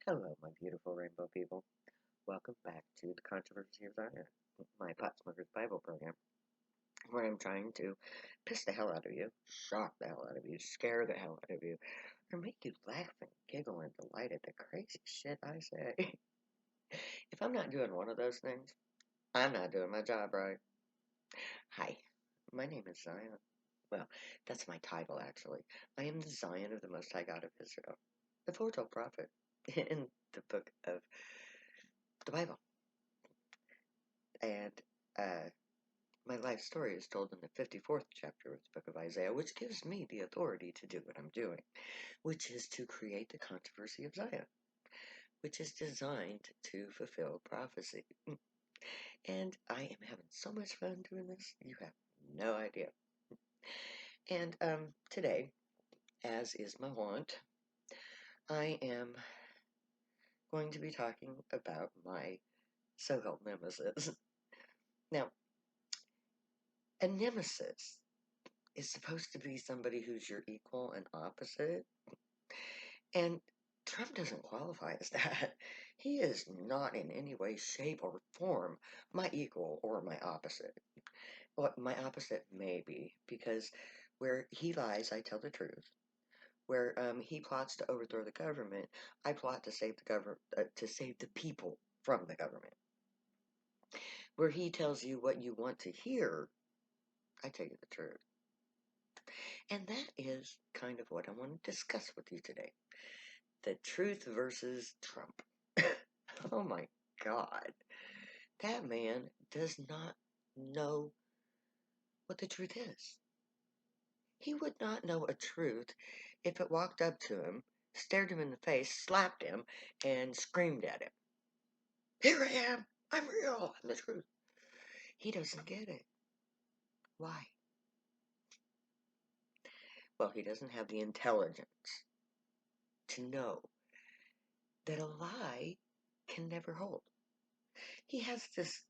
Hello, my beautiful rainbow people. Welcome back to the Controversy of Zion, my Pot Smokers Bible program, where I'm trying to piss the hell out of you, shock the hell out of you, scare the hell out of you, or make you laugh and giggle and delight at the crazy shit I say. If I'm not doing one of those things, I'm not doing my job right. Hi, my name is Zion. Well, that's my title, actually. I am the Zion of the Most High God of Israel, the foretold prophet in the book of the Bible. And my life story is told in the 54th chapter of the book of Isaiah, which gives me the authority to do what I'm doing, which is to create the controversy of Zion, which is designed to fulfill prophecy. And I am having so much fun doing this, you have no idea. And today, as is my wont, I am going to be talking about my so-called nemesis. Now, a nemesis is supposed to be somebody who's your equal and opposite. And Trump doesn't qualify as that. He is not in any way, shape, or form my equal or my opposite. Well, my opposite may be, because where he lies, I tell the truth. Where he plots to overthrow the government, I plot to save the to save the people from the government. Where he tells you what you want to hear, I tell you the truth. And that is kind of what I want to discuss with you today. The truth versus Trump. Oh my God. That man does not know what the truth is. He would not know a truth if it walked up to him, stared him in the face, slapped him, and screamed at him. Here I am. I'm real. I'm the truth. He doesn't get it. Why? Well, he doesn't have the intelligence to know that a lie can never hold. He has this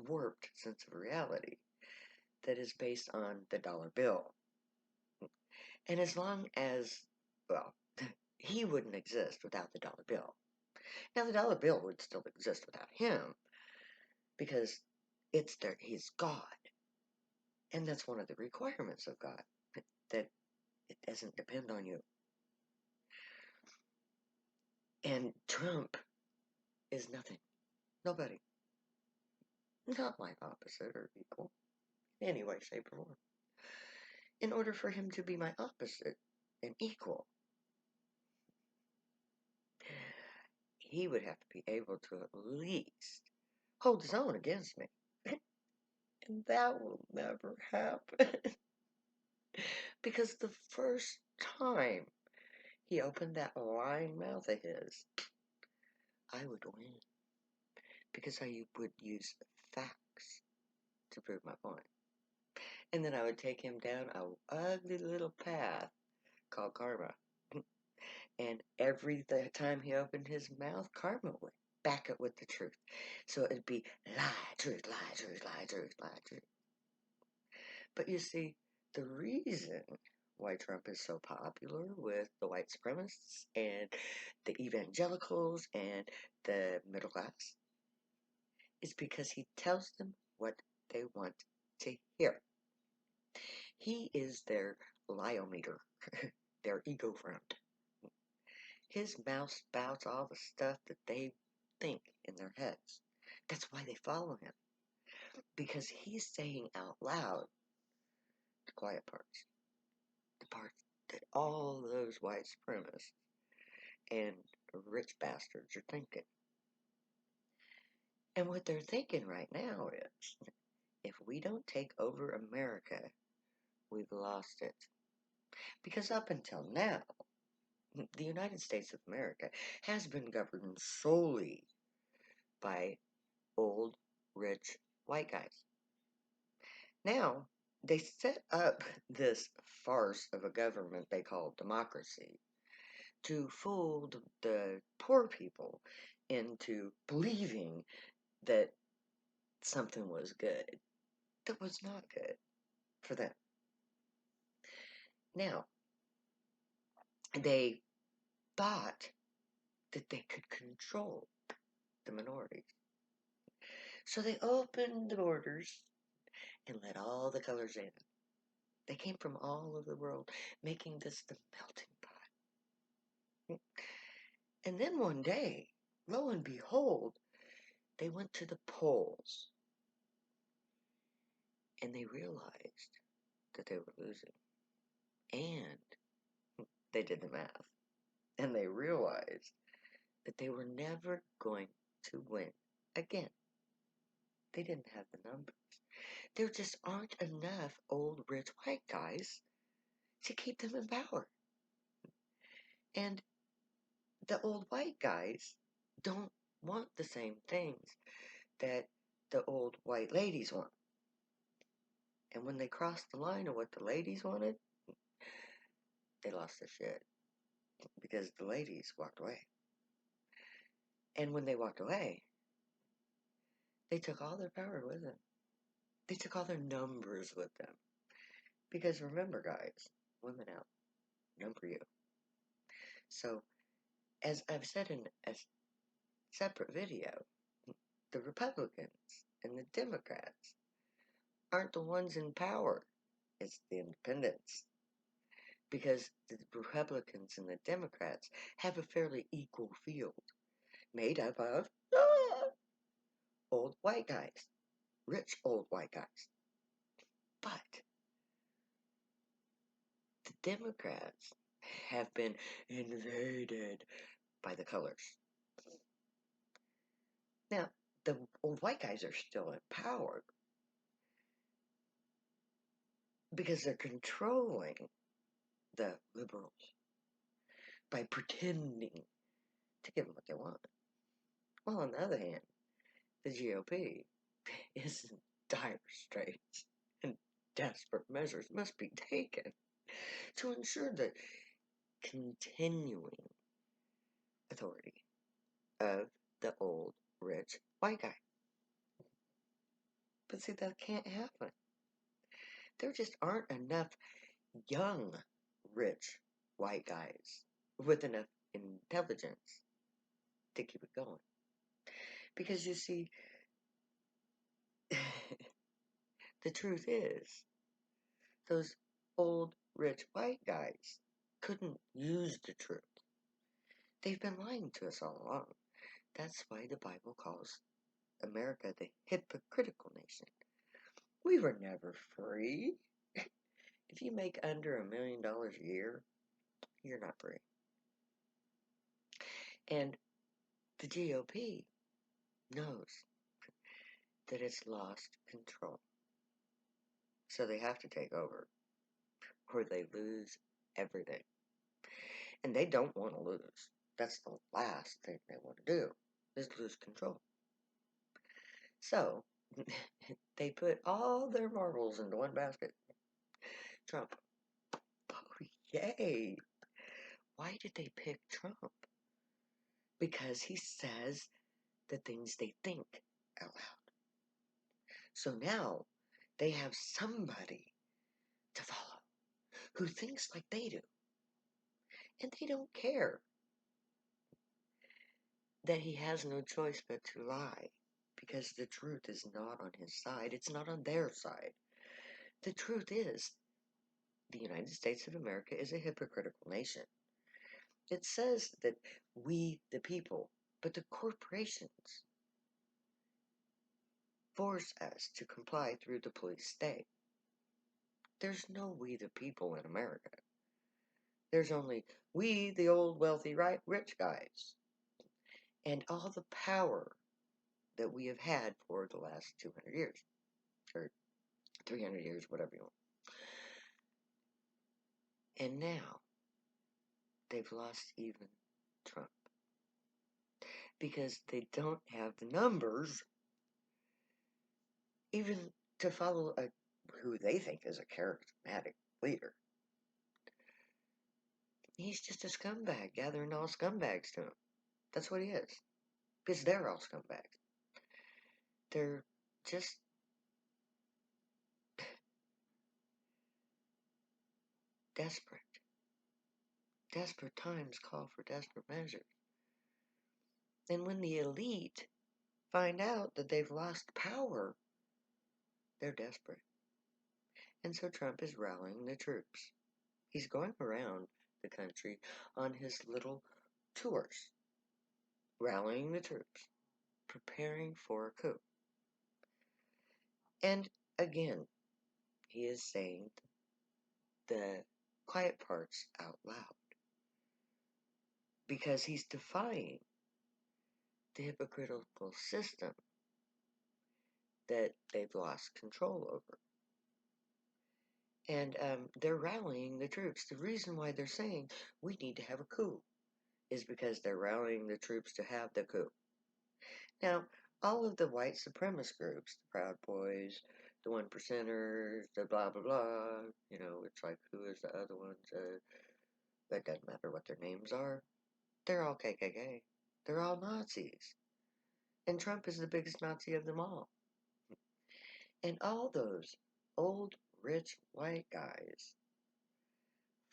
warped sense of reality that is based on the dollar bill. And as long as, well, he wouldn't exist without the dollar bill. Now, the dollar bill would still exist without him because he's God. And that's one of the requirements of God, that it doesn't depend on you. And Trump is nothing. Nobody. Not my opposite or equal in any way, shape, or form. In order for him to be my opposite and equal, he would have to be able to at least hold his own against me. And that will never happen. Because the first time he opened that lying mouth of his, I would win. Because I would use facts to prove my point. And then I would take him down a ugly little path called karma. And every time he opened his mouth, karma would back it with the truth. So it'd be lie, truth, lie, truth, lie, truth, lie, truth. But you see, the reason why Trump is so popular with the white supremacists and the evangelicals and the middle class is because he tells them what they want to hear. He is their liometer, their ego front. His mouth spouts all the stuff that they think in their heads. That's why they follow him. Because he's saying out loud the quiet parts. The parts that all those white supremacists and rich bastards are thinking. And what they're thinking right now is, if we don't take over America, we've lost it. Because up until now, the United States of America has been governed solely by old, rich, white guys. Now, they set up this farce of a government they call democracy to fool the poor people into believing that something was good that was not good for them. Now, they thought that they could control the minorities. So they opened the borders and let all the colors in. They came from all over the world, making this the melting pot. And then one day, lo and behold, they went to the polls and they realized that they were losing. And they did the math and they realized that they were never going to win again. They didn't have the numbers. There just aren't enough old rich white guys to keep them in power. And the old white guys don't want the same things that the old white ladies want. And when they crossed the line of what the ladies wanted, they lost their shit because the ladies walked away. And when they walked away, they took all their power with them. They took all their numbers with them. Because remember, guys, women outnumber you. So, as I've said in a separate video, the Republicans and the Democrats aren't the ones in power. It's the independents. Because the Republicans and the Democrats have a fairly equal field made up of old white guys, rich old white guys. But the Democrats have been invaded by the colors. Now, the old white guys are still in power because they're controlling the liberals by pretending to give them what they want. Well, on the other hand, the GOP is in dire straits, and desperate measures must be taken to ensure the continuing authority of the old rich white guy. But see, that can't happen. There just aren't enough young rich white guys with enough intelligence to keep it going. Because you see, the truth is, those old rich white guys couldn't use the truth. They've been lying to us all along. That's why the Bible calls America the hypocritical nation. We were never free. If you make under $1 million a year, you're not free. And the GOP knows that it's lost control. So they have to take over, or they lose everything. And they don't want to lose. That's the last thing they want to do, is lose control. So, they put all their marbles into one basket. Trump. Oh, yay. Why did they pick Trump? Because he says the things they think out loud. So now they have somebody to follow who thinks like they do. And they don't care that he has no choice but to lie, because the truth is not on his side. It's not on their side. The truth is, the United States of America is a hypocritical nation. It says that we, the people, but the corporations force us to comply through the police state. There's no we, the people in America. There's only we, the old, wealthy, rich guys. And all the power that we have had for the last 200 years. Or 300 years, whatever you want. And now, they've lost even Trump. Because they don't have the numbers even to follow who they think is a charismatic leader. He's just a scumbag gathering all scumbags to him. That's what he is. Because they're all scumbags. They're just desperate. Desperate times call for desperate measures. And when the elite find out that they've lost power, they're desperate. And so Trump is rallying the troops. He's going around the country on his little tours, rallying the troops, preparing for a coup. And again, he is saying the quiet parts out loud because he's defying the hypocritical system that they've lost control over. And they're rallying the troops. The reason why they're saying we need to have a coup is because they're rallying the troops to have the coup. Now, all of the white supremacist groups, the Proud Boys, the One Percenters, the blah blah blah, it's like who is the other ones? That doesn't matter what their names are. They're all KKK. They're all Nazis. And Trump is the biggest Nazi of them all. And all those old, rich, white guys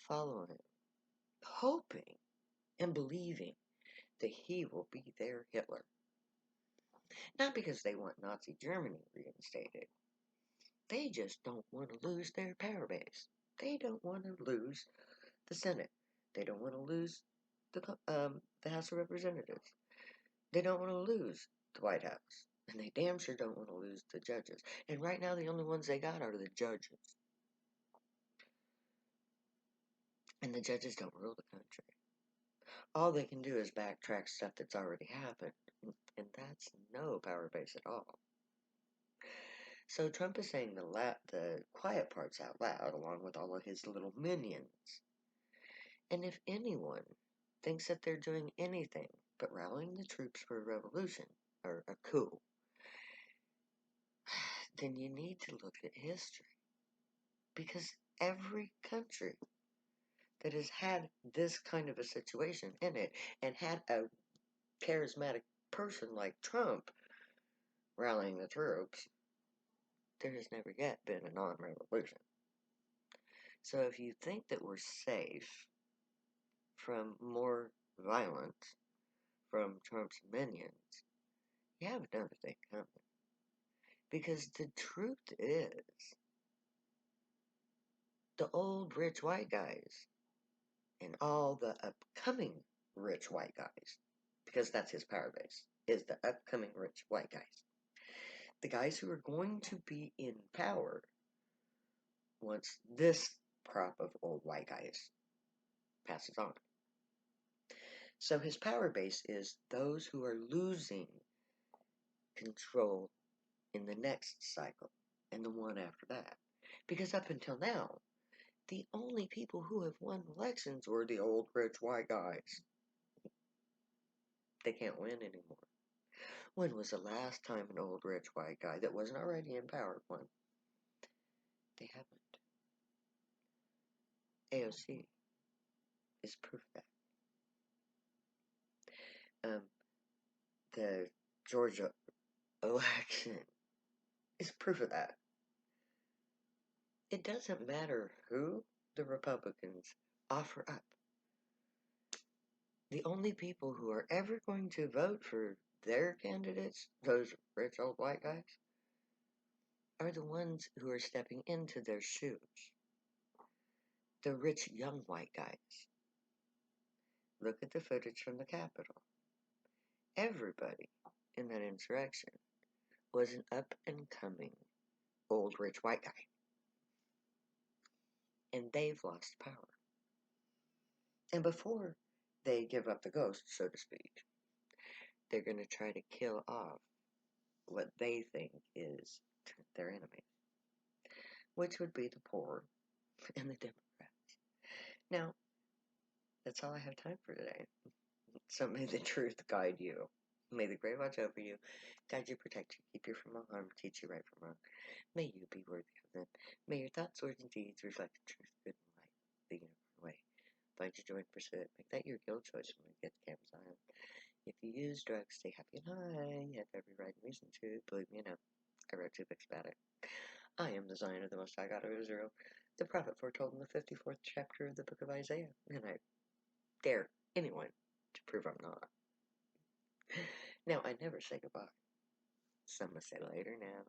follow him, hoping and believing that he will be their Hitler. Not because they want Nazi Germany reinstated. They just don't want to lose their power base. They don't want to lose the Senate. They don't want to lose the House of Representatives. They don't want to lose the White House. And they damn sure don't want to lose the judges. And right now, the only ones they got are the judges. And the judges don't rule the country. All they can do is backtrack stuff that's already happened. And that's no power base at all. So Trump is saying the quiet parts out loud, along with all of his little minions. And if anyone thinks that they're doing anything but rallying the troops for a revolution, or a coup, then you need to look at history. Because every country that has had this kind of a situation in it, and had a charismatic person like Trump rallying the troops, there has never yet been a non-revolution. So if you think that we're safe from more violence from Trump's minions, you have another thing coming. Because the truth is, the old rich white guys and all the upcoming rich white guys, because that's his power base, is the upcoming rich white guys. The guys who are going to be in power once this crop of old white guys passes on. So his power base is those who are losing control in the next cycle and the one after that. Because up until now, the only people who have won elections were the old rich white guys. They can't win anymore. When was the last time an old rich white guy that wasn't already in power won? They haven't. AOC is proof of that. The Georgia election is proof of that. It doesn't matter who the Republicans offer up. The only people who are ever going to vote for their candidates, those rich old white guys, are the ones who are stepping into their shoes. The rich young white guys. Look at the footage from the Capitol. Everybody in that insurrection was an up-and-coming old rich white guy. And they've lost power. And before they give up the ghost, so to speak, they're going to try to kill off what they think is their enemy, which would be the poor and the Democrats. Now, that's all I have time for today. So may the truth guide you. May the great watch over you, guide you, protect you, keep you from all harm, teach you right from wrong. May you be worthy of them. May your thoughts, words, and deeds reflect the truth, good and light, the uniform way. Find your joy and pursue it. Make that your guild choice when we get to Camp Zion. If you use drugs, stay happy and high. You have every right and reason to. Believe me, I know. I wrote 2 books about it. I am the Zion of the Most High God of Israel, the prophet foretold in the 54th chapter of the book of Isaiah, and I dare anyone to prove I'm not. Now, I never say goodbye. Some will say later now.